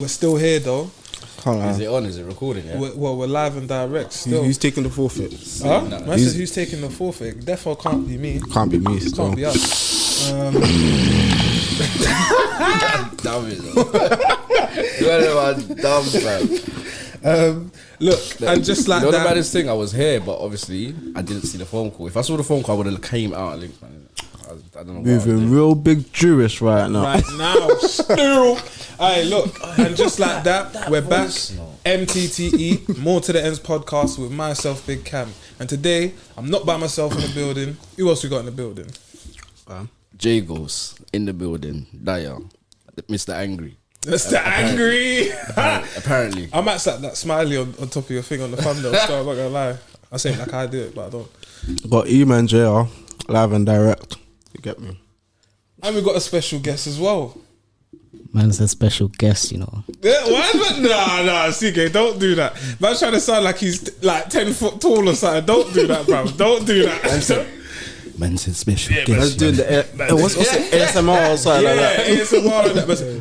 We're still here though. Is it on? Is it recording? Yeah? We're live and direct still. Who's taking the forfeit? Huh? Man says who's taking the forfeit? Defo can't be me. Can't be me. Can't be us. Damn it, though. Dumb, fam. Look, and just like you know that. the baddest thing, I was here, but obviously I didn't see the phone call. If I saw the phone call, I would have came out and linked, man. I don't know. Moving real big Jewish right now. Right now, still. Hey, look, and just like that, we're back. MTTE, More to the Ends podcast with myself, Big Cam. And today, I'm not by myself in the building. Who else we got in the building? Jagos in the building. Daya, Mr. Angry. Mr. Angry. Apparently. I might slap that smiley on top of your thing on the thumbnail. So I'm not gonna lie. I say it like I do it, but I don't. Got E-Man JR, live and direct. You get me? And we got a special guest as well. Man's a special guest, you know. Yeah, why is that? Nah, CK, don't do that. Man's trying to sound like he's like 10 foot tall or something. Don't do that, bro. Don't do that. Man's a special guest. Let's do the what's it? ASMR or something like that. ASMR and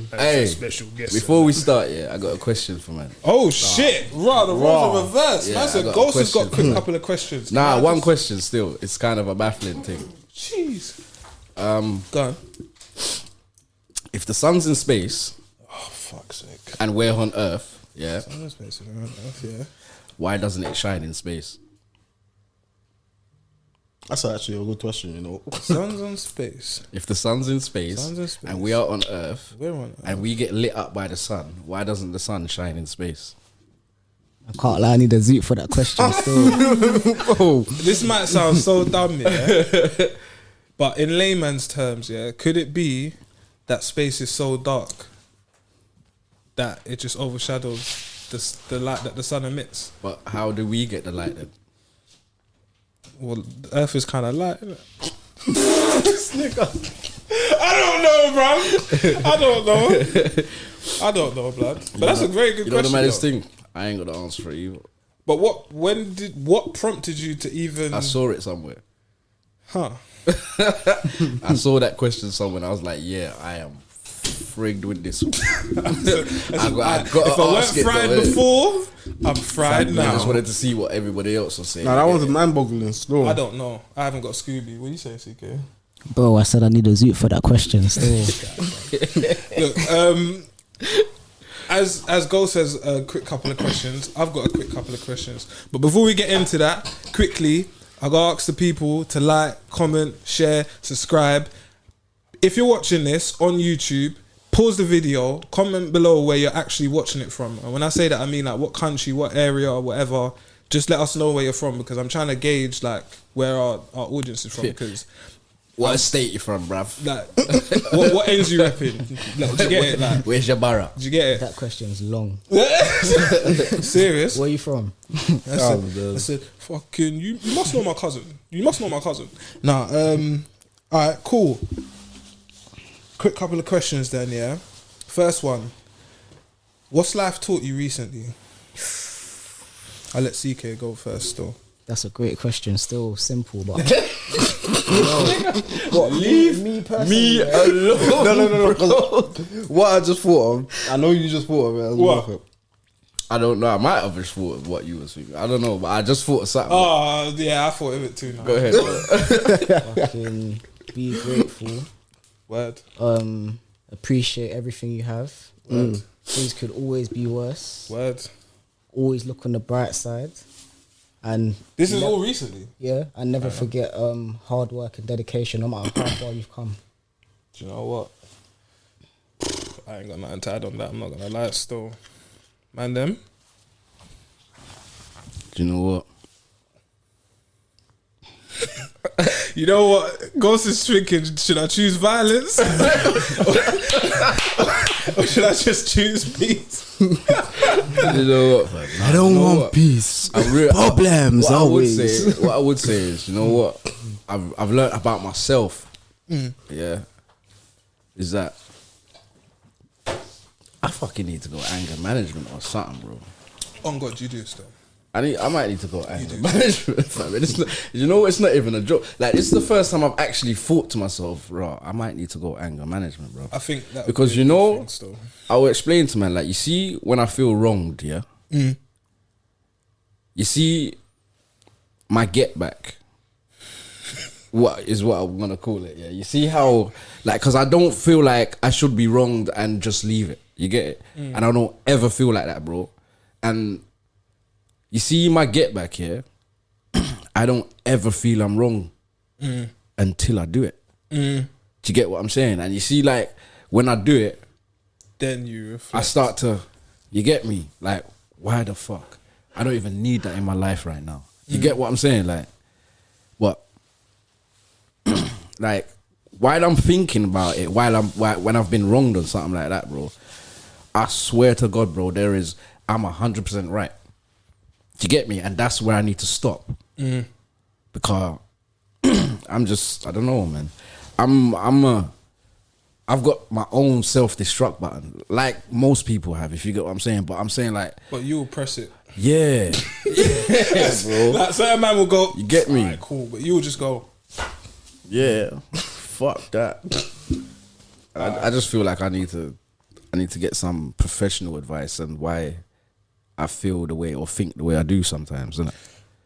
that. Hey, special guest. before we start, I got a question for man. Oh shit! Raw, the roles are reversed. Yeah, Man said I got a Ghost has got a question. quick couple of questions. Nah, one question still. It's kind of a baffling thing. Jeez. Go on. If the sun's in space, Oh fuck's sake. and we're on Earth, yeah, Yeah. why doesn't it shine in space? That's actually a good question, you know. Sun's on space. If the sun's in space, and we are on Earth, We're on Earth. and we get lit up by the sun, why doesn't the sun shine in space? I can't lie, I need a zoot for that question still. This might sound so dumb, yeah. But in layman's terms, yeah, could it be that space is so dark that it just overshadows the light that the sun emits? But how do we get the light then? Well, Earth is kind of light, isn't it? This nigga. I don't know, bro. I don't know, blood. But that's a very good You know the question. maddest though. thing? I ain't got the answer for it either. But what prompted you to even? I saw it somewhere. Huh? I saw that question somewhere and I was like, yeah, I am frigged with this one. If I weren't fried before, I'm fried I now. just wanted to see what everybody else was saying. Nah, that one's mind-boggling still. I don't know. I haven't got Scooby. What are you saying, CK? Bro, I said I need a zoot for that question still. Look, as Ghost says, a quick couple of questions. I've got a quick couple of questions. But before we get into that, quickly, I gotta ask the people to like, comment, share, subscribe. If you're watching this on YouTube, pause the video, comment below where you're actually watching it from. And when I say that, I mean like what country, what area, or whatever. Just let us know where you're from, because I'm trying to gauge like where our audience is from. Because What state you from, bruv? like, what ends you repping? Like, did you get it? Like, Where's your barra? did you get it? That question's long. Serious? Where are you from? I said, fucking, you must know my cousin. You must know my cousin. Nah, alright, cool. Quick couple of questions then, yeah. First one. What's life taught you recently? I'll let CK go first though. That's a great question, still simple, but What, me personally, me alone? No. What I just thought of, I know you just thought of it as What? well. I don't know. I might have just thought of what you were thinking. I don't know, but I just thought of something. Oh, yeah, I thought of it too now. Go ahead. fucking be grateful. Word. Appreciate everything you have. Word. Things could always be worse. Word. Always look on the bright side. And This is all recently. yeah, and never forget hard work and dedication, no matter how far you've come. Do you know what? I ain't got nothing to add on that. I'm not gonna lie still. Man, them. Do you know what? You know what? Ghost is thinking, should I choose violence? Or should I just choose peace? You know what, fam? I don't You know want what? peace. What Problems I would always. say, what I would say is, you know what? I've learned about myself. Yeah, is that I fucking need to go anger management or something, bro. On God, you do still. I might need to go anger management, fam. It's not, you know, it's not even a joke. Like, it's the first time I've actually thought to myself, bro, I might need to go anger management, bro. I think that because you know, I will explain to man, like, you see, when I feel wronged, yeah, you see, my get back. What I'm gonna call it? Yeah, you see how, like, because I don't feel like I should be wronged and just leave it. You get it? And I don't ever feel like that, bro. And you see my get back here, I don't ever feel I'm wrong until I do it. Do you get what I'm saying? And you see, like, when I do it, then you reflect. I start to, you get me? Like, why the fuck? I don't even need that in my life right now. You get what I'm saying? Like, what? Like, while I'm thinking about it, when I've been wronged on something like that, bro, I swear to God, bro, I'm 100% right. Do you get me? And that's where I need to stop. Because I'm just, I don't know, man. I've got my own self-destruct button, like most people have, if you get what I'm saying. But I'm saying, like, but you'll press it. Yeah. Yeah, bro. Like, certain man will go, you get me? Right, cool. But you'll just go, yeah, fuck that. I just feel like I need to get some professional advice on why I feel the way or think the way I do sometimes, isn't it?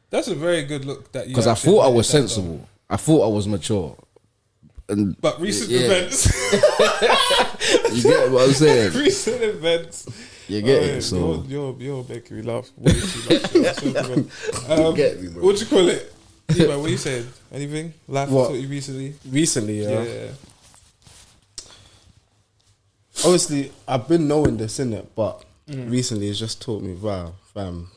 That's a very good look. That because I thought I was sensible. Though. I thought I was mature. But recent events. You get what I'm saying? Recent events. You get it. So you're making me laugh. Way too much. You get me, bro. What do you call it? Yeah, what you saying? Anything? Life What? taught you recently? Recently, yeah. Yeah. Obviously, I've been knowing this, innit? But recently it's just taught me, wow, fam,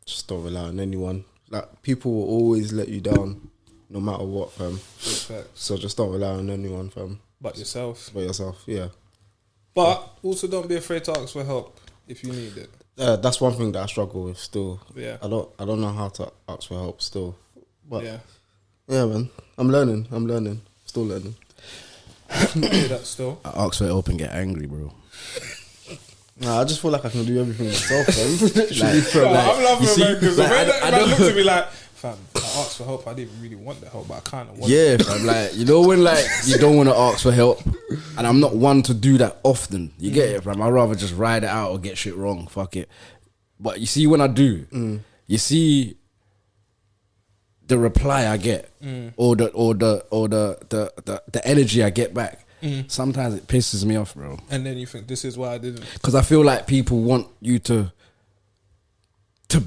just don't rely on anyone. Like, people will always let you down, no matter what, fam. So just don't rely on anyone, fam. But yourself. But yourself, yeah. But also don't be afraid to ask for help if you need it. That's one thing that I struggle with still. Yeah. I don't know how to ask for help still. But yeah, man. I'm learning. Still learning. That still. I ask for help and get angry, bro. Nah, I just feel like I can do everything myself, fam. I'm laughing, man, because like, the man looked at me like, fam, I asked for help. I didn't really want the help, but I kind of want it. Yeah, fam. Like, you know when, like, you don't want to ask for help, and I'm not one to do that often. You get it, fam? I'd rather just ride it out or get shit wrong. Fuck it. But you see, when I do, you see the reply I get, or the energy I get back. Sometimes it pisses me off, bro. And then you think, this is why I didn't. Because I feel like people want you to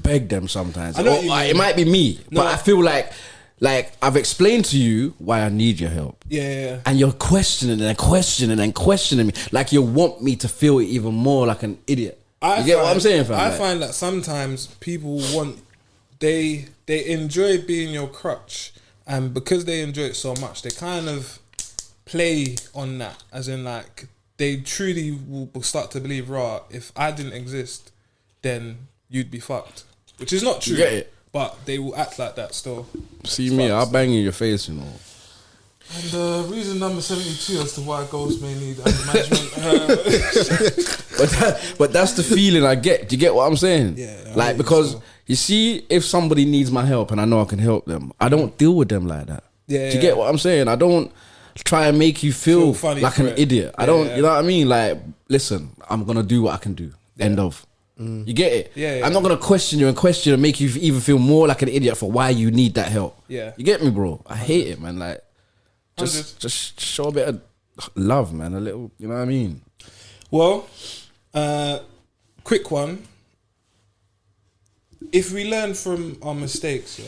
beg them sometimes. Or, it might be me, but I feel like I've explained to you why I need your help. Yeah. And you're questioning and questioning me. Like, you want me to feel even more like an idiot. You get what I'm saying, fam? I find that sometimes people they enjoy being your crutch. And because they enjoy it so much, they kind of play on that, as in, like, they truly will start to believe, if I didn't exist, then you'd be fucked, which is not true. You get it? But they will act like that still. See me, I'll bang in your face, you know. And reason number 72 as to why ghosts may need anger management. But that's the feeling I get. Do you get what I'm saying? Yeah. Like, because you see, if somebody needs my help and I know I can help them, I don't deal with them like that. Yeah. Do you get what I'm saying? I don't try and make you feel like an idiot. I don't, you know what I mean? Like, listen, I'm going to do what I can do. End of. You get it? Yeah. I'm not going to question you and make you even feel more like an idiot for why you need that help. Yeah. You get me, bro? I hate it, man. Like, just show a bit of love, man. A little, you know what I mean? Well, quick one. If we learn from our mistakes,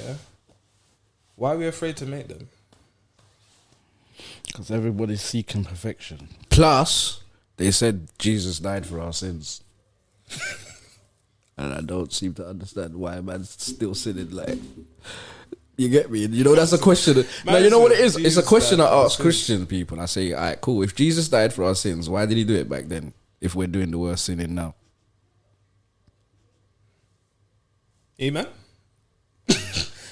why are we afraid to make them? Because everybody's seeking perfection. Plus, they said Jesus died for our sins. And I don't seem to understand why man's still sinning. Like, you get me? You know, that's a question. Now, you know what it is? It's a question I ask Christian people. I say, all right, cool. If Jesus died for our sins, why did he do it back then if we're doing the worst sinning now? Amen.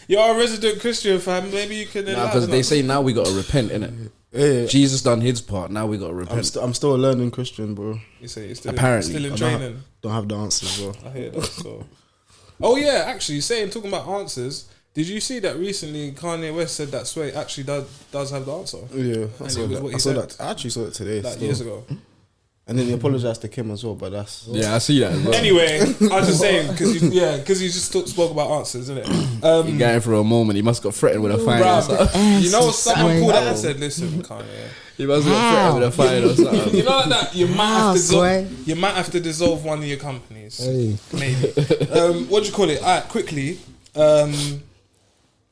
You're a resident Christian, fam. Maybe you can. Because they say now we got to repent, innit? Yeah. Jesus done his part. Now we got to repent. I'm still a learning Christian, bro. You say you're still Apparently. still in training. Don't have the answers, bro. I hear that. So Oh yeah, actually, talking about answers. Did you see that recently? Kanye West said that Sway actually does have the answer. Yeah, I And saw it was that. what he I saw said. that. I actually saw it today. Like still. years ago. And then he apologized to Kim as well, but that's Yeah, I see that as well. Anyway, I was just saying because you just spoke about answers, isn't it? He got for a moment. He must got threatened with a fine. Or something. Bruv, you know, someone Sway. pulled out and said, "Listen, Kanye." He must got threatened with a fine or something. You know like that you Sway. might have to dissolve one of your companies. Hey. Maybe. What do you call it? Alright, quickly.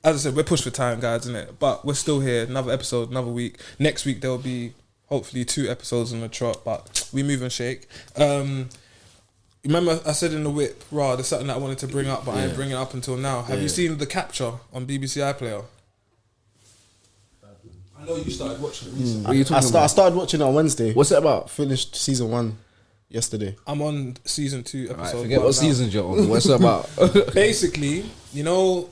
As I said, we're pushed for time, guys, isn't it? But we're still here. Another episode, another week. Next week there will be hopefully 2 episodes on the trot, but we move and shake. Remember I said in the whip, there's something that I wanted to bring up, but I ain't bringing it up until now. Have you seen The Capture on BBC iPlayer? I know you started watching it recently. What are you talking about? I started watching it on Wednesday. What's it about? Finished season 1 yesterday. I'm on season 2 Right, episode. forget 1 what now. season you're on. What's it about? Basically, you know,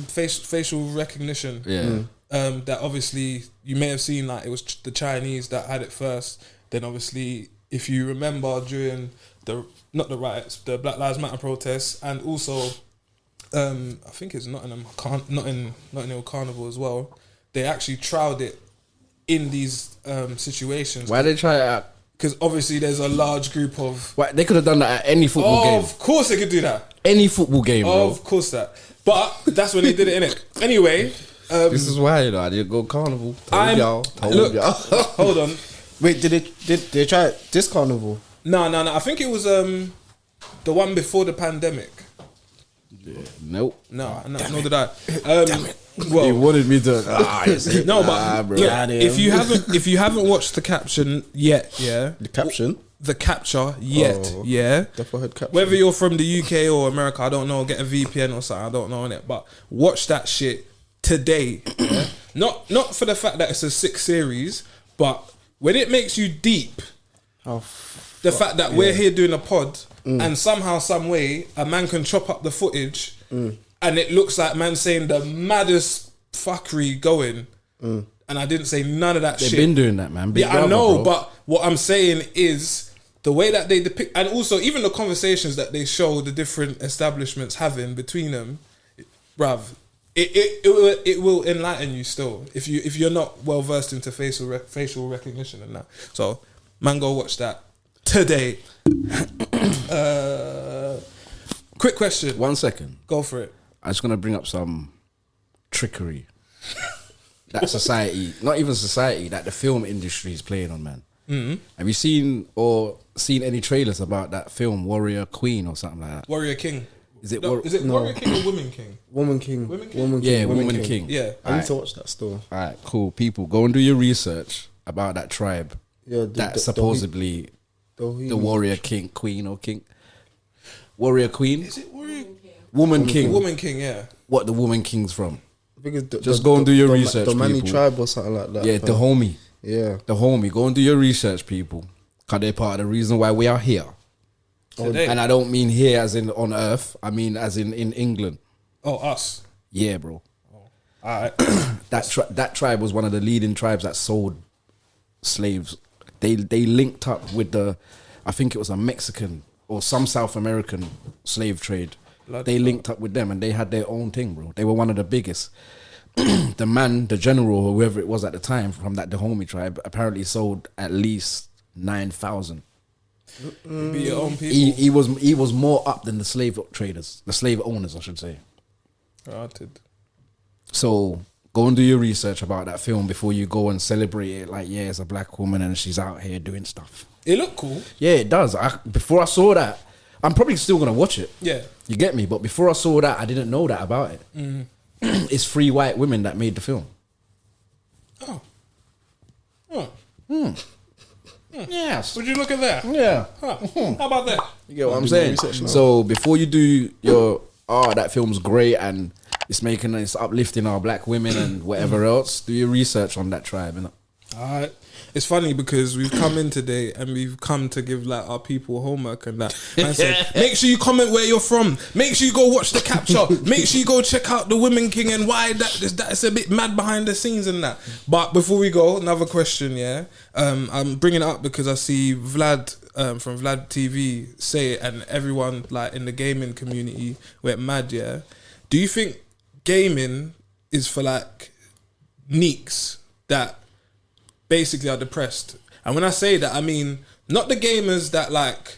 facial recognition. Yeah. That obviously you may have seen, like it was the Chinese that had it first. Then obviously, if you remember during the Black Lives Matter protests, and also I think it's Nottingham Carnival as well. They actually trialed it in these situations. Why they try it out? Because obviously there's a large group of. Why, they could have done that at any football game. Of course they could do that. Any football game, bro. Of course that. But that's when they did it, innit? Anyway. This is why, you know, I didn't go carnival. I'm- Told y'all. Hold on. Wait, did they try it this carnival? No. I think it was the one before the pandemic. Nope. No, did I. He Well, wanted me to. no, but bro. look, Got him. if you haven't watched the caption yet, The caption? the capture yet, Oh. yeah. Definitely heard caption. Whether you're from the UK or America, I don't know. Get a VPN or something. I don't know innit? But watch that shit today. Yeah? Not for the fact that it's a 6 series, but when it makes you deep. Oh, The fact that we're here doing a pod and somehow, some way, a man can chop up the footage and it looks like man saying the maddest fuckery going, and I didn't say none of that They've shit. been doing that, man. Big Yeah, I brother, know, bro. but what I'm saying is the way that they depict, and also even the conversations that they show the different establishments having between them, bruv. It will enlighten you still if you're not well versed into facial recognition and that. So, man, go watch that today. Quick question. 1 second. Go for it. I'm just gonna bring up some trickery that society, not even society, that the film industry is playing on, man. Mm-hmm. Have you seen any trailers about that film Warrior Queen or something like that? Warrior King. Is it? No, is it Warrior King or Woman King? Woman King. Woman King? Woman King. Yeah, Woman King. Yeah. I need to watch that still. All right, cool. People, go and do your research about that tribe Yeah, that supposedly the the Warrior King, Queen or King, Warrior Queen, Is it Warrior? Woman King. Woman King, yeah. What the Woman King's from? I think it's Just go and do your research, The Mani people. tribe or something like that. Yeah, the homie, Yeah. the homie. Go and do your research, people. Cause they're part of the reason why we are here. Today. And I don't mean here as in on Earth. I mean as in England. Oh, us. Yeah, bro. Alright. That tribe was one of the leading tribes that sold slaves. They linked up with I think it was a Mexican or some South American slave trade. They linked up with them and they had their own thing, bro. They were one of the biggest. The general or whoever it was at the time from that Dahomey tribe apparently sold at least 9,000. Be your own people. He was more up than the slave traders, the slave owners, I should say. Granted. So go and do your research about that film before you go and celebrate it. Like, yeah, it's a black woman and she's out here doing stuff. It looked cool. Yeah, it does. Before I saw that, I'm probably still gonna watch it. Yeah. You get me? But before I saw that, I didn't know that about it. It's 3 white women that made the film. Oh. Oh. Yes. Would you look at that? Yeah. Huh. How about that? You get what I'm saying? So before you do your, that film's great and it's uplifting our black women and whatever else, do your research on that tribe, innit? Alright. it's funny because we've come in today and we've come to give like our people homework and that. Man said, make sure you comment where you're from. Make sure you go watch the capture. Make sure you go check out the Women King and why that's a bit mad behind the scenes and that. But before we go, another question. Yeah, I'm bringing it up because I see Vlad from Vlad TV say it, and everyone like in the gaming community went mad. Yeah, do you think gaming is for like neeks that basically are depressed? And when I say that, I mean not the gamers that like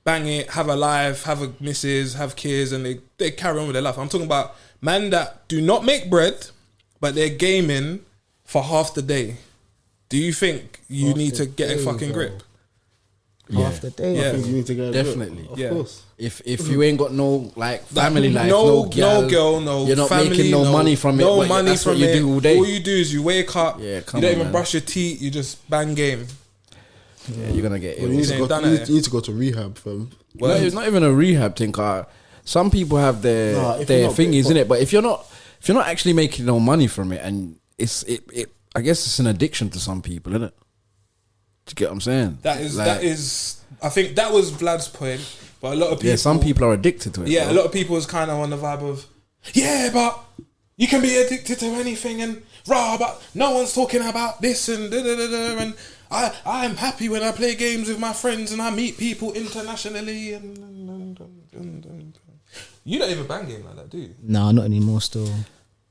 bang it, have a life, have a missus, have kids, and they carry on with their life. I'm talking about man that do not make bread, but they're gaming for half the day. Do you think you need to get a fucking grip? Half the day. Yeah. I think you need to get a Definitely. grip. Of Yeah. course. If you ain't got no like family life, no girl, no you're not family, making no money from it. No but money that's from what you it. do all day. All you do is you wake up. Yeah, you come don't on, even man. brush your teeth. You just bang game. Yeah, you're gonna get Well, ill. you, need to ain't go, done you, it. need, you need to go to rehab, fam. No, it's not even a rehab thing. Some people have their Nah, if their you're not thingies big- in it, but if you're not actually making no money from it, and it I guess it's an addiction to some people, isn't it? Do you get what I'm saying? That is Like, I think that was Vlad's point, but a lot of people. yeah, some people are addicted to it. Yeah, bro. a lot of people was kind of on the vibe of, yeah, but you can be addicted to anything and rah, but no one's talking about this and da da da da. And I'm happy when I play games with my friends and I meet people internationally. And you don't even bang game like that, do you? Nah, not anymore. Still,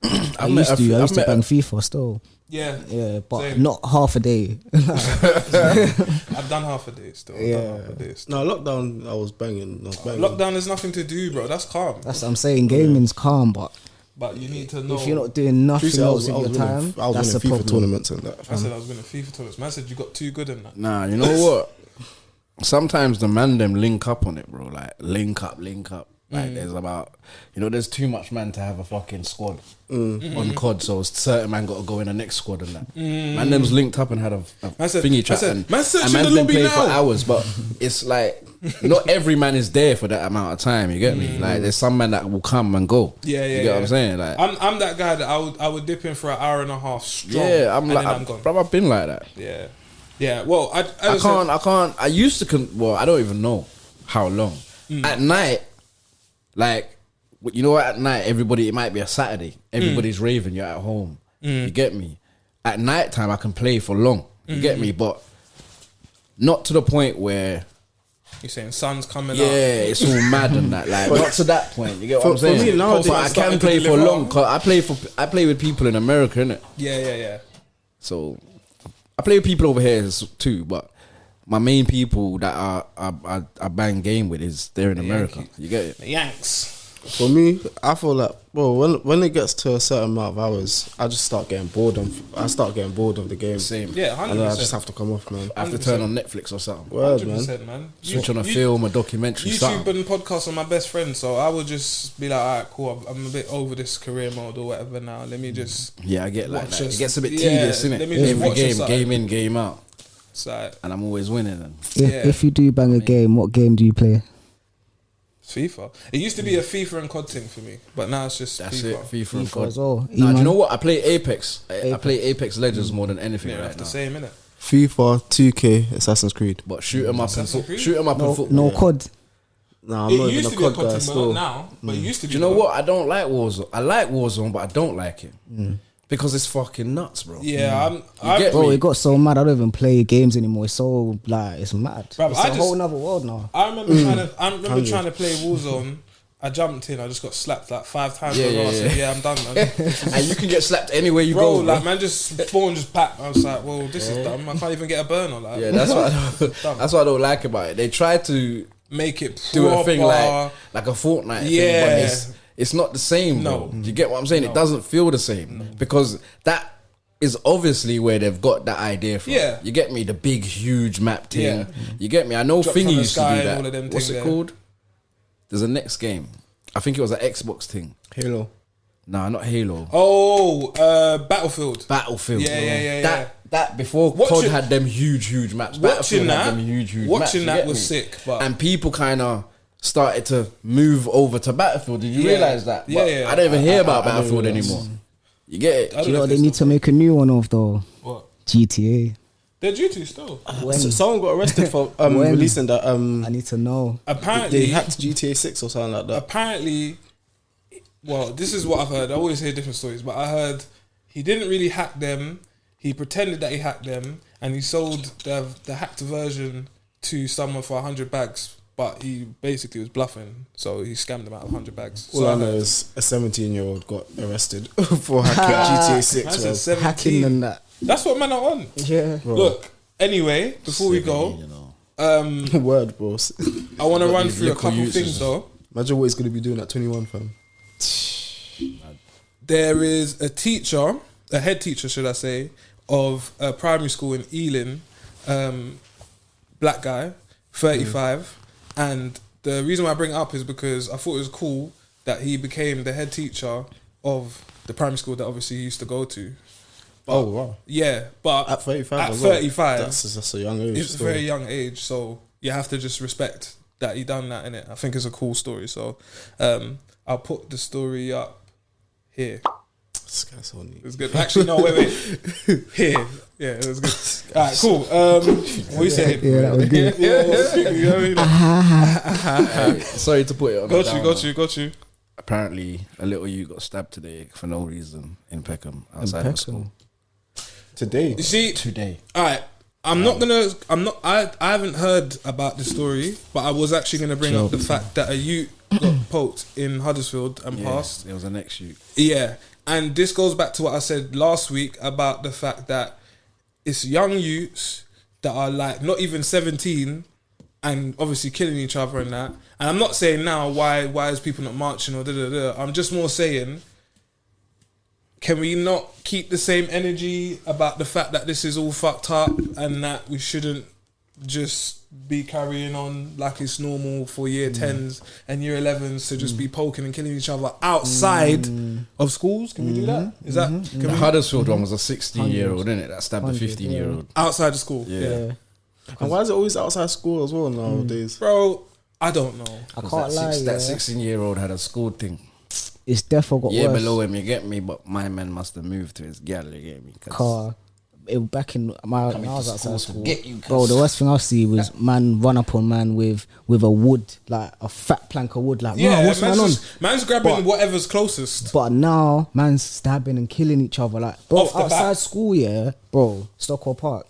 I I've used met to. a- I used to I've bang met FIFA still. Yeah, Yeah, but Same. not half a day. I've done half a day still. I've done half a day still. No, lockdown, I was banging. Lockdown, there's nothing to do, bro. That's calm. That's what I'm saying. Gaming's calm, but But you need to know. if you're not doing nothing Truthfully, else with your time, I was that's a winning FIFA problem. tournaments and that. I said I was winning FIFA tournaments. Man said you got too good in that. Nah, you know what? Sometimes the man them link up on it, bro. Like link up. Like there's about, there's too much man to have a fucking squad on COD. So certain man got to go in the next squad and that. Man them's linked up and had a Man said- thingy man chat. said, And man searching man's the been lobby playing for now. hours, but it's like not every man is there for that amount of time. You get me? Like there's some man that will come and go. Yeah, You get what I'm saying? Like I'm that guy that I would dip in for an hour and a half strong. yeah, I'm and like, then I'm gone. bro, I've been like that. Yeah. Well, I I can't. I used to. Well, I don't even know how long. At night, like you know what? At night, everybody. It might be a Saturday. Everybody's raving. You're at home. You get me? At night time, I can play for long. You get me? But not to the point where. You're saying sun's coming Yeah, up. it's all mad and that. Like not to that point. You get what I'm For me, saying? nowadays, But I starting can to play for deliver. long. Cause I play with people in America, innit? Yeah. So I play with people over here too, but my main people that I bang game with is they're in America. Yankees. You get it? The Yanks. For me, I feel like, when it gets to a certain amount of hours, I just start getting bored of the game. Same. Yeah, 100%. And then I just have to come off, man. I have to turn on Netflix or something. Word, man. 100%, man. Switch on a You- film, a documentary, YouTube something. and podcasts are my best friend, so I would just be like, alright, cool. I'm a bit over this career mode or whatever now. Let me just. Yeah, I get like Watch that. us. It gets a bit Yeah, tedious, innit? let me just Every watch game, us out. game in, game out, Side. and I'm always winning. And If you do bang a game, what game do you play? FIFA. It used to be a FIFA and COD thing for me, but now it's just that's FIFA. it. FIFA and FIFA COD. as well. Nah, do you E-man. know what? I play Apex. I play Apex Legends more than anything Yeah, right that's now. the same, innit? FIFA, 2K, Assassin's Creed. But shoot 'em up and Assassin's Creed? shoot 'em up and No, football. no yeah. COD. Nah, I'm It not used even to a be a COD COD guy thing, but still. not now. But it used to be. Do you know though. what? I don't like Warzone. I like Warzone, but I don't like it because it's fucking nuts, bro. Yeah, You I'm get Bro, me? it got so mad. I don't even play games anymore. It's so like it's mad. Bruv, It's I a just- whole nother world now. I remember trying to play Warzone. I jumped in. I just got slapped like 5 times. Yeah, in a row. I yeah, said, yeah. I'm done, man. And you can get slapped anywhere you Bro, go, bro. like man, just spawn, just pack. I was like, well, this is dumb. I can't even get a burner. Like, Yeah, that's what that's what I don't like about it. They try to make it do a thing proper. like a Fortnite thing, Yeah. but it's not the same, bro. No. You get what I'm saying? No. It doesn't feel the same because that is obviously where they've got that idea from. Yeah. You get me? The big, huge map thing. Yeah. You get me? I know Drop Thingy from the used to sky do and that. all of them What's thing it there. called? There's a next game. I think it was an Xbox thing. Halo. Nah, not Halo. Oh, Battlefield. Battlefield. Yeah. That before Watching- COD had them huge maps. Watching Battlefield that, had them huge maps. watching you that get was me? sick. But And people kind of started to move over to Battlefield. Did you Yeah. realize that? Yeah, But yeah. I don't even hear about I don't Battlefield realize. anymore. You get it? I don't Do you know if what they it's need to still- make a new one of though? What? GTA. They're due to still. When? So someone got arrested for When? releasing that. I need to know. Apparently, They hacked GTA 6 or something like that. apparently, well, this is what I've heard. I always hear different stories, but I heard he didn't really hack them. He pretended that he hacked them, and he sold the hacked version to someone for 100 bags. But he basically was bluffing, so he scammed them out of 100 bags. All So I know is a 17-year-old got arrested for hacking GTA 6. That's bro. a 17. Hacking and that. That's what men are on. Yeah. Bro. Look, anyway, before we go, You know. Word, bros. I want to run these through a little couple uses. things though. Imagine what he's going to be doing at 21, fam. There is a teacher, a head teacher, should I say, of a primary school in Ealing, black guy, 35, and the reason why I bring it up is because I thought it was cool that he became the head teacher of the primary school that obviously he used to go to. Oh, wow. Yeah, but At 35 at as well. 35, That's a young age. it's a still. very young age, so you have to just respect that he done that, innit? I think it's a cool story, so I'll put the story up here. This guy's so neat. It was good. Actually, no, wait. Here. Yeah, it was good. Alright, cool. What are you saying? Yeah, that was good. You know what I mean? Sorry to put it on. Got you. Apparently, a little you got stabbed today for no reason in Peckham outside of school. Today. You see, Today. alright, I haven't heard about the story, but I was actually gonna bring up the fact that a youth got poked in Huddersfield and passed. There was an ex-shoot. Yeah, and this goes back to what I said last week about the fact that it's young youths that are like not even 17 and obviously killing each other and that. And I'm not saying now why is people not marching or da. I'm just more saying, can we not keep the same energy about the fact that this is all fucked up and that we shouldn't just be carrying on like it's normal for year 10s and year 11s to just be poking and killing each other outside of schools? Can we do that? Is that can The we, Huddersfield one was a 16-year-old, innit? That stabbed a 15-year-old. outside of school? Yeah. And why is it always outside school as well nowadays? Bro, I don't know. I can't lie. That Yeah. 16-year-old had a school thing. It's definitely got worse. Below him, you get me, but my man must have moved to his gal, you get me? 'Cause Car. Back in my when I was to outside school to school, get you, bro. The worst thing I see was man run up on man with a wood, like a fat plank of wood. Like, Yeah, yeah, what's going on? man's grabbing But- whatever's closest. But now man's stabbing and killing each other. Like, bro, Off the outside bat. school, yeah, bro, Stockwell Park.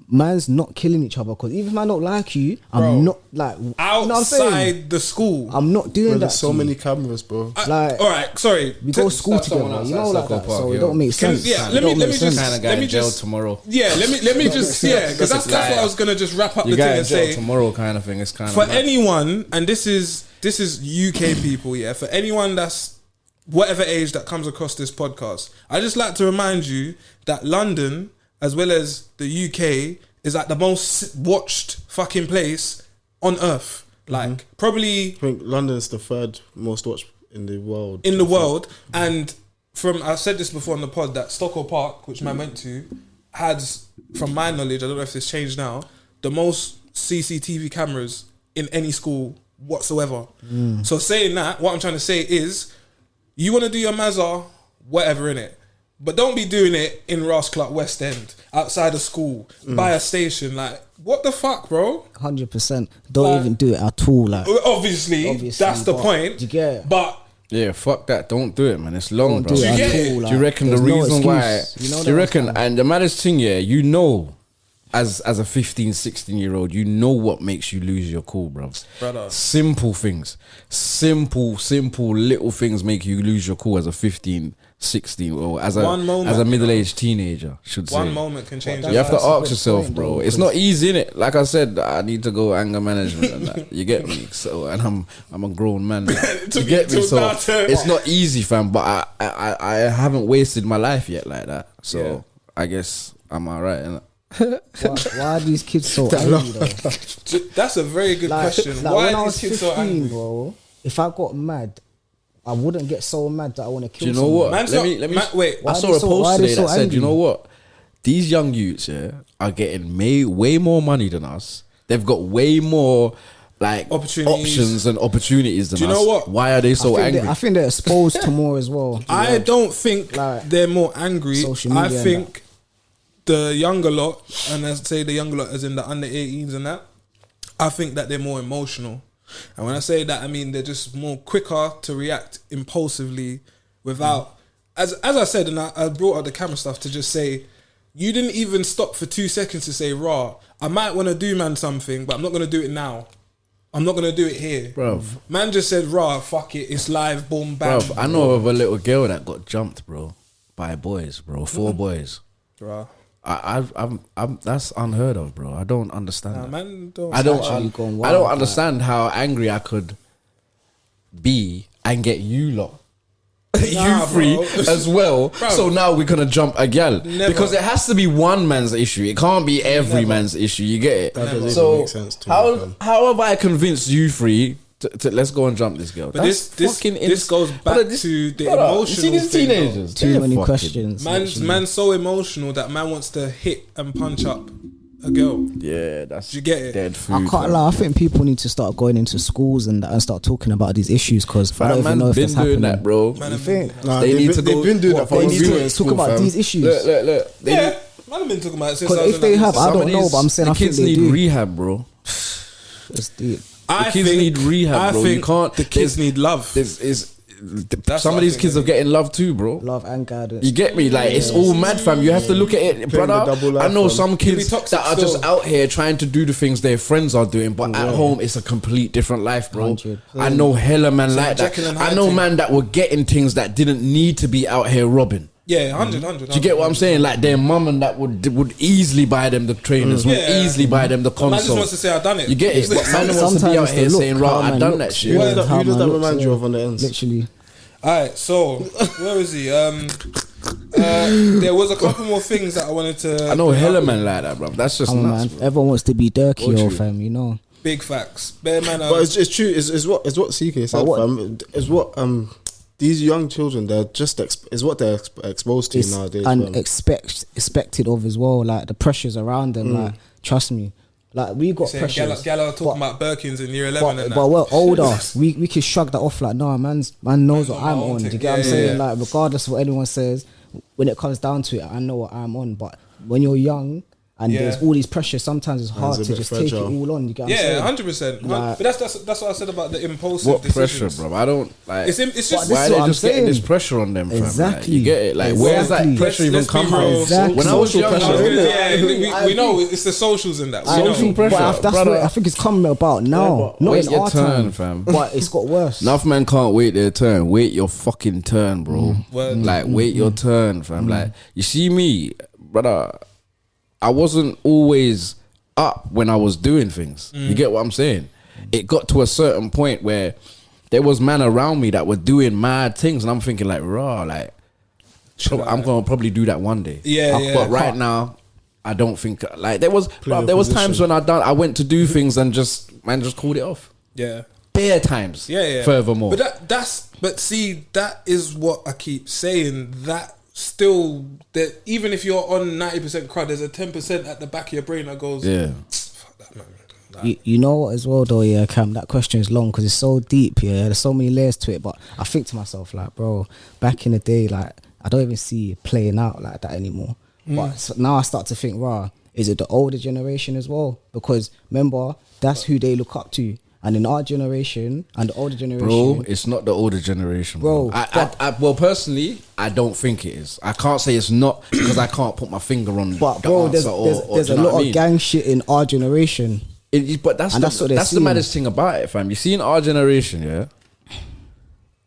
Man's not killing each other because even if man don't like you, I'm Bro, not like you know what I'm saying? Outside the school. I'm not doing Bro, that. there's so to you. many cameras, bro. like- all right, sorry. We go to school start someone together, you know, outside like Stockwell that. Park, So it yo. don't make Can- sense. yeah, It let me don't make just- sense. Kind of guy Let me in jail just- tomorrow. Yeah, let me just because that's what I was gonna just wrap up You the thing guy in and jail say. tomorrow kind of thing. It's kind For of anyone, and this is UK people, yeah. For anyone that's whatever age that comes across this podcast, I just like to remind you that London, as well as the UK, is like the most watched fucking place on earth. Like probably I think London's the third most watched in the world. in the world. And from I said this before on the pod that Stockwell Park, which man went to, has, from my knowledge, I don't know if it's changed now, the most CCTV cameras in any school whatsoever. So saying that, what I'm trying to say is, you want to do your mazza, whatever in it, but don't be doing it in Ross Clark West End, outside of school, by a station. Like, what the fuck, bro? 100%. Don't even do it at all. Like, Obviously that's the but point. you get it? But Yeah, fuck that. Don't do it, man. It's long, Don't bro. do it get at it? all. Do you reckon the there's no reason why? excuse. You know Do you that reckon? was And the maddest thing, yeah, you know, as a 15, 16-year-old, you know what makes you lose your cool, bro. Brother. Simple things, simple little things make you lose your cool as a 15, 16, or as One moment, a middle-aged teenager, should say. one moment can change. But You have to That's a ask good yourself, point, bro. though, It's not easy, innit? Like I said, I need to go anger management and that. You get me? So, and I'm a grown man. You get me? So it's not easy, fam. But I haven't wasted my life yet like that. So Yeah. I guess I'm alright. innit? why are these kids so angry though? That's a very good question. Why when I are was these kids so 15, angry? bro, if I got mad, I wouldn't get so mad that I want to Do kill you know someone. what? Man's Let not- me. wait, I why saw they a so- why post they today so that said, angry? you know what? These young youths, yeah, are getting way more money than us. They've got way more like Opportunities. options and opportunities than Do you us. know what? Why are they so angry? I think they're exposed to more as well. I don't think Like, they're more angry. social I media and think the younger lot, and I say the younger lot as in the under 18s and that, I think that they're more emotional. And when I say that, I mean they're just more quicker to react impulsively without, as I said, and I brought out the camera stuff to just say, you didn't even stop for 2 seconds to say, rah, I might want to do man something, but I'm not going to do it now. I'm not going to do it here. Bro. Man just said, rah, fuck it, it's live, boom, bam. Bro, I know of a little girl that got jumped, bro, by boys, bro. 4 boys. Rah. I'm that's unheard of, bro. I don't understand. that. Man, don't I don't wild, understand how angry I could be and get you lot. Nah, you free bro. as well. Bro. So now we're gonna jump a gal Never. because it has to be one man's issue. It can't be every man's issue. You get it? That doesn't So even make sense to me, how fam. have I convinced you free to let's go and jump this girl? But That's this fucking goes back Brother, to the brother, emotional You see these thing, teenagers? Too They're many fucking- questions. Man's so emotional that man wants to hit and punch up a girl. Yeah, that's You get it? dead food. I can't fam. lie. I think people need to start going into schools and start talking about these issues because I don't even know Man's if it's been doing happening. that, bro. Man, You think? Nah, They need to they've go- been doing what, that for They us need in to school, talk about fam. these issues. Look. They Yeah, need- man, I've been talking about it since. Because if they have, I some don't of know, these- but I'm saying the I think kids they need do. rehab, bro. It's deep. I The kids think- need rehab, I bro. You think can't. the kids need love. That's Some what of I these think kids they are getting love too, bro. Love and guidance. You get me? Like it's all mad, fam. You have to look at it, Playing brother. the double life, I know fam. some kids Can be toxic that are just still. out here trying to do the things their friends are doing, but at home it's a complete different life, bro. 100. I know hella man like that. Jekyll and I Hyde know thing. man that were getting things that didn't need to be out here robbing. Yeah, 100. Do you get what I'm saying? Like their mum and that would easily buy them the trainers, would Yeah. easily buy them the Man just console. wants to say I done it. You get it? But man wants to Sometimes be out it's the here look, saying, how "Right, I man done that looks, shit." Who yeah. does that- How who does man that looks, remind you yeah. of on the ends? Literally. Alright, so where is he? There was a couple more things that I wanted to. I know hella man like that, bro. That's just Come on, nuts, man. bro. Everyone wants to be Dirky, What yo, you- fam. You know. Big facts. Bare man. But it's true. It's what CK said, what- fam. It's what these young children they're just is what they're exposed to It's nowadays. and fam. expected of as well. Like the pressures around them. Like trust me. Like we got saying pressures. Gala talking but- about Birkins in year 11 and that. But we're older. we can shrug that off like, nah, man knows what on my I'm own on. Do you thing. get what I'm Yeah, saying? yeah. Like, regardless of what anyone says, when it comes down to it, I know what I'm on. But when you're young and Yeah. there's all these pressures, sometimes it's hard a to bit just fragile. take it all on. You get what I'm Yeah, saying? 100%. Like- But that's what I said about the impulsive What decisions. pressure, bro? I don't like. It's just But this Why is are what they I'm just getting this saying. pressure on them? Fam? Like, Exactly. you get it? Like, where's that Exactly. pressure even Let's be come from? real. Exactly. When I was Social young, pressure, I was- innit? yeah, we know it's the socials in that. We know. Social pressure, But that's brother. what I think it's coming about now. Not wait in your our turn, time, fam. But it's got worse. Enough men can't wait their turn. Wait your fucking turn, bro. Word. Like, wait your turn, fam. Like, you see me, brother. I wasn't always up when I was doing things. You get what I'm saying? It got to a certain point where there was men around me that were doing mad things, and I'm thinking like, raw, like, I'm gonna probably do that one day. Yeah, yeah. But right now, I don't think like there was. your There was times position. when I went to do things and just called it off. Yeah. Bare times. Yeah. Furthermore, But see, that is what I keep saying. That still, that even if you're on 90% crud, there's a 10% at the back of your brain that goes, yeah. fuck that, man. You know what as well though, yeah, Cam, that question is long because it's so deep, yeah, there's so many layers to it. But I think to myself, like, bro, back in the day, like, I don't even see it playing out like that anymore. But so now I start to think, rah, is it the older generation as well? Because remember, that's who they look up to. And in our generation and the older generation, Bro, it's not the older generation, bro. Well, personally, I don't think it is. I can't say it's not because I can't put my finger on. but the bro, answer there's do a you know lot what I of mean? gang shit in our generation. But that's And that's what they're the seeing. maddest thing about it, fam. You see, in our generation, yeah,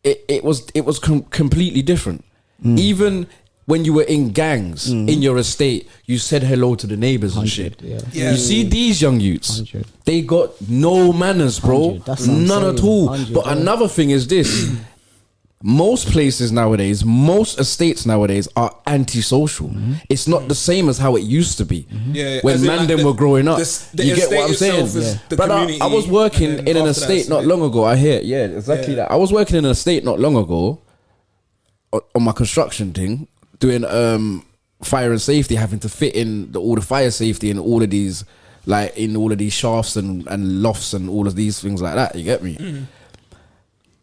it was completely different. Even when you were in gangs in your estate, you said hello to the neighbors and shit. Yeah. Yeah. You see these young youths, 100. they got no manners, bro. 100. That's what I'm None at saying. all. 100, But yeah. another thing is this. Most places nowadays, most estates nowadays are antisocial. It's not the same as how it used to be. Yeah, When as in, man like, them were growing up. the You get what I'm estate saying? itself is the Brother, community, I was working and then in an after that, estate it's not the- long ago. I hear, yeah, exactly Yeah. that. I was working in an estate not long ago on my construction thing, doing fire and safety, having to fit in all the fire safety in all of these, like in all of these shafts and lofts and all of these things like that. You get me?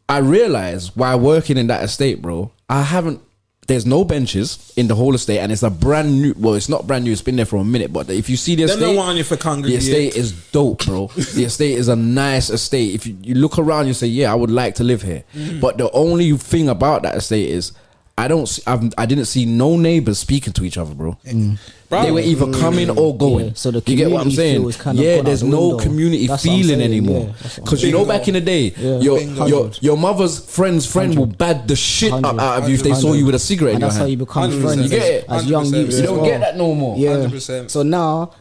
I realized while working in that estate, bro, I haven't there's no benches in the whole estate, and it's a brand new. Well, it's not brand new. It's been there for a minute. But if you see the estate, They don't want you for the estate is dope, bro. The estate is a nice estate. If you look around, you say, yeah, I would like to live here. But the only thing about that estate is I didn't see no neighbors speaking to each other, bro. They were either coming or going. Yeah, so the you get what I'm community saying? feel is kind of Yeah, gone there's out the no window. community That's what I'm feeling saying, anymore. yeah, that's what I'm Because you know, Bingo. back in the day, Yeah. your mother's friend's friend will bad the shit up 100. out of you if they saw you with a cigarette in And your that's how you hand. become 100%. friends You get it? as young 100%. youths. You as don't well. get that no more. Yeah. 100%. So now,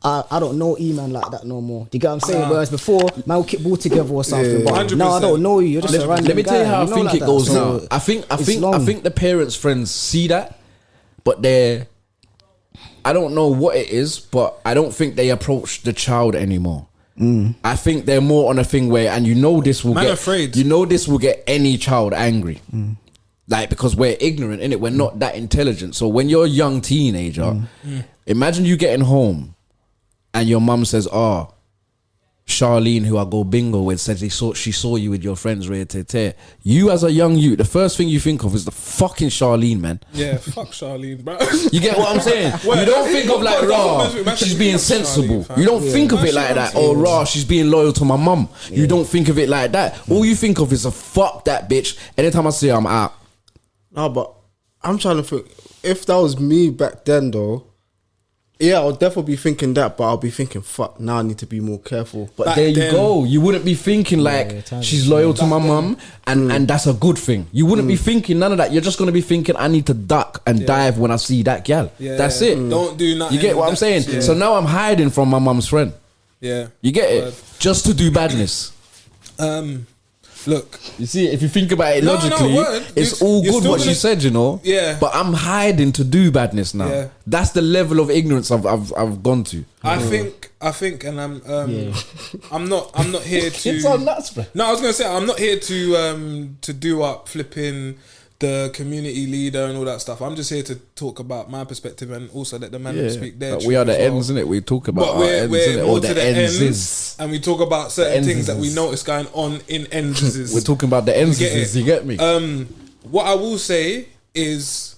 I don't know E-man like that no more. Do you get what I'm saying? Whereas before, man would kick ball together or something. Yeah. But now I 100%. don't know you. You're just a random Let me tell you guy. how I know think like it that. goes So now. I think long. the parents' friends see that, but I don't know what it is, but I don't think they approach the child anymore. I think they're more on a thing where, and this will Man get afraid. this will get any child angry. Like, because we're ignorant, innit? We're not that intelligent. So when you're a young teenager, imagine you getting home and your mum says, "Oh, Charlene, who I go bingo with, said she saw you with your friends." You as a young youth, the first thing you think of is the fucking Charlene, man. Yeah, fuck Charlene, bro. You get what I'm saying? Well, you don't think of like, raw, she's being sensible. You don't think of it like that. Or raw, she's being loyal to my mum. You don't think of it like that. All you think of is a fuck that bitch. Anytime I see her, I'm out. No, but I'm trying to think. If that was me back then, though, yeah, I'll definitely be thinking that. But I'll be thinking, fuck, now I need to be more careful. But Back There you then- go. You wouldn't be thinking like she's loyal to my mum, and that's a good thing. You wouldn't be thinking none of that. You're just gonna be thinking, I need to duck and dive when I see that gal. Yeah, That's yeah. it. Don't do nothing. You get what I'm That's- saying? yeah. So now I'm hiding from my mum's friend. Yeah. You get it? Word. Just to do badness. Look, You see, if you think about it No, logically, word. it's You- all you're good still what she gonna- said, you know. Yeah. But I'm hiding to do badness now. Yeah. That's the level of ignorance I've gone to. I think, and I'm not here to. It's on nuts, bro. No, I was gonna say I'm not here to do up flipping the community leader and all that stuff. I'm just here to talk about my perspective and also let the man speak their. But truth we are the as well. ends, innit? We talk about But our we're, ends, we're innit? more Or to the the ends ends, and we talk about certain things that we Ends. notice going on in ENDZ. We're talking about the ends, You get it? you get me? What I will say is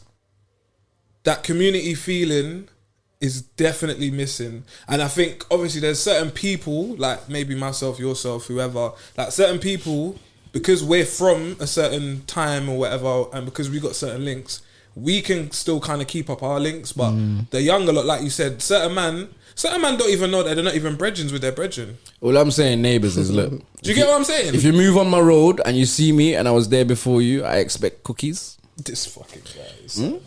that community feeling is definitely missing, and I think obviously there's certain people like maybe myself, yourself, whoever, like certain people, because we're from a certain time or whatever, and because we got certain links, we can still kind of keep up our links. But the younger lot, like you said, certain man don't even know that they're not even brethrens with their brethren. All I'm saying, neighbours, is look. Do you get what I'm saying? If you move on my road and you see me and I was there before you, I expect cookies. This fucking guy,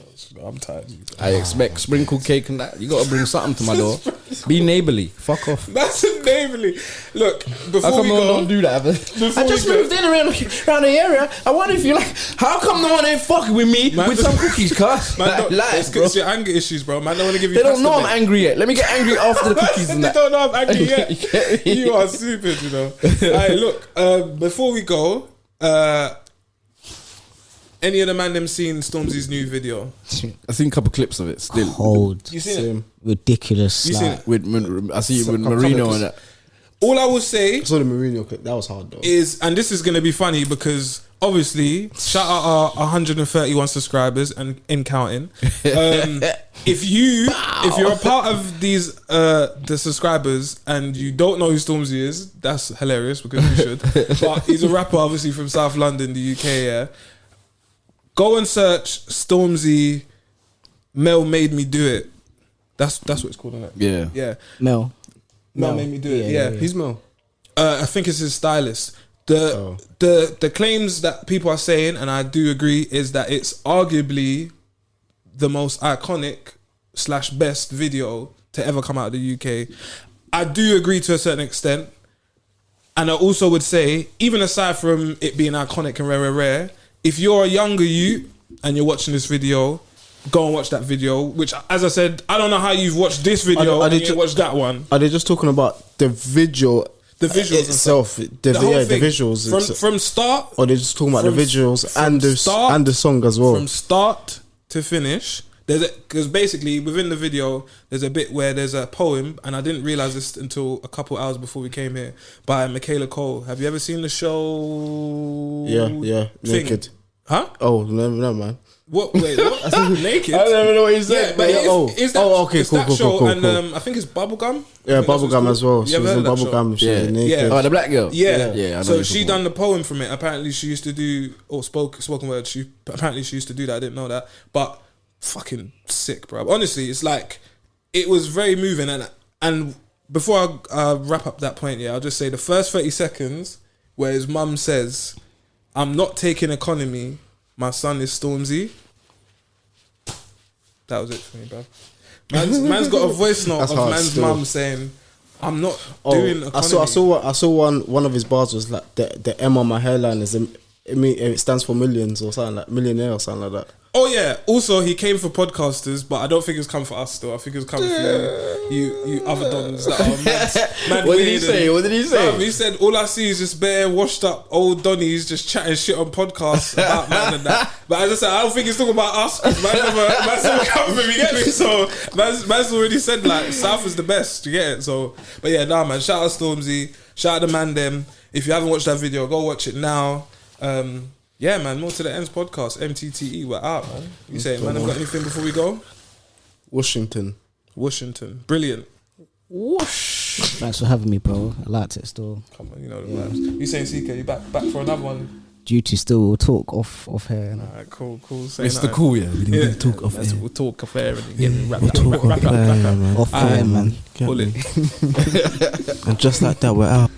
I'm tired of you. I expect sprinkled cake and that. You gotta bring something to my door. Be neighbourly. Fuck off. That's neighbourly. Look, How before come we no one go, don't do that? I we just go- moved in around the area. I wonder if you like. How come no one ain't fucking with me Man, with some cookies, cuz? man, don't, Lies, bro. it's your anger issues, bro. Man, don't want to give you. They don't know pasta, I'm mate. angry yet. Let me get angry after the cookies and They that. don't know I'm angry You get yet. me? You are stupid, you know. Alright, look. Before we go, any of the man them seen Stormzy's new video? I've seen a couple clips of it still. Cold. You seen it? Ridiculous. You seen like, it? With I see it with Some Marino colours. and that. All I will say I saw the Mourinho clip. That was hard, though. is, and this is going to be funny because obviously, shout out our 131 subscribers and in counting. If you're a part of these the subscribers and you don't know who Stormzy is, that's hilarious because you should. But he's a rapper, obviously from South London, the UK. Yeah, go and search Stormzy. Mel made me do it. That's what it's called, isn't it? Yeah. Yeah. Mel. Mel made me do it. Yeah, Yeah. He's Mel. I think it's his stylist. The claims that people are saying, and I do agree, is that it's arguably the most iconic / best video to ever come out of the UK. I do agree to a certain extent, and I also would say, even aside from it being iconic and rare, if you're a younger you and you're watching this video, go and watch that video. Which, as I said, I don't know how you've watched this video Are and they you ju- watched that one. Are they just talking about the visual, The visuals and itself? The whole thing. visuals. from start. Or they're just talking about from- the visuals from and the song as well. From start to finish, because basically within the video there's a bit where there's a poem, and I didn't realize this until a couple hours before we came here, by Michaela Cole. Have you ever seen the show? Yeah, thing? Naked. Huh? Oh, no, man. What? Wait, what? Naked? I don't even know what you said. Yeah, but okay, it's cool, that cool, show, cool, and cool. I think it's Bubblegum. Yeah, Bubblegum as well. You She ever was heard in of that show? Bubblegum. She was naked. Yeah. Oh, the black girl. Yeah, I know So you're she talking done the poem from it. Apparently, she used to do spoken word. She used to do that. I didn't know that, but fucking sick, bro. Honestly, it's like it was very moving. And before I wrap up that point, I'll just say the first 30 seconds where his mum says, "I'm not taking economy. My son is Stormzy." That was it for me, bro. Man's got a voice note That's of hard man's still. mum saying, "I'm not doing economy." I saw one of his bars was like the M on my hairline it stands for millions or something, like millionaire or something like that. Oh yeah. Also, he came for podcasters, but I don't think it's come for us. Though I think it's come for you other dons that are mad What did he weird say? What did he say? Bruv, he said all I see is just bare washed up old donnies just chatting shit on podcasts about man and that. But as I said, I don't think he's talking about us because man's never come for me. Get me? So man's already said like South is the best. You get it? So, but yeah, nah, man. Shout out Stormzy. Shout out the man them. If you haven't watched that video, go watch it now. Yeah, man, more to the ends podcast. MTTE, we're out, man. You saying, man, I've got anything before we go? Washington. Brilliant. Whoosh. Thanks for having me, bro. I liked it still. Come on, you know the vibes. You saying, CK, you back for another one? Duty still. We'll talk off air. Alright, cool. Say Mr. Cool, yeah. We talk off air. We'll talk off air and get wrap Off air, man. Pull it. And just like that, we're out.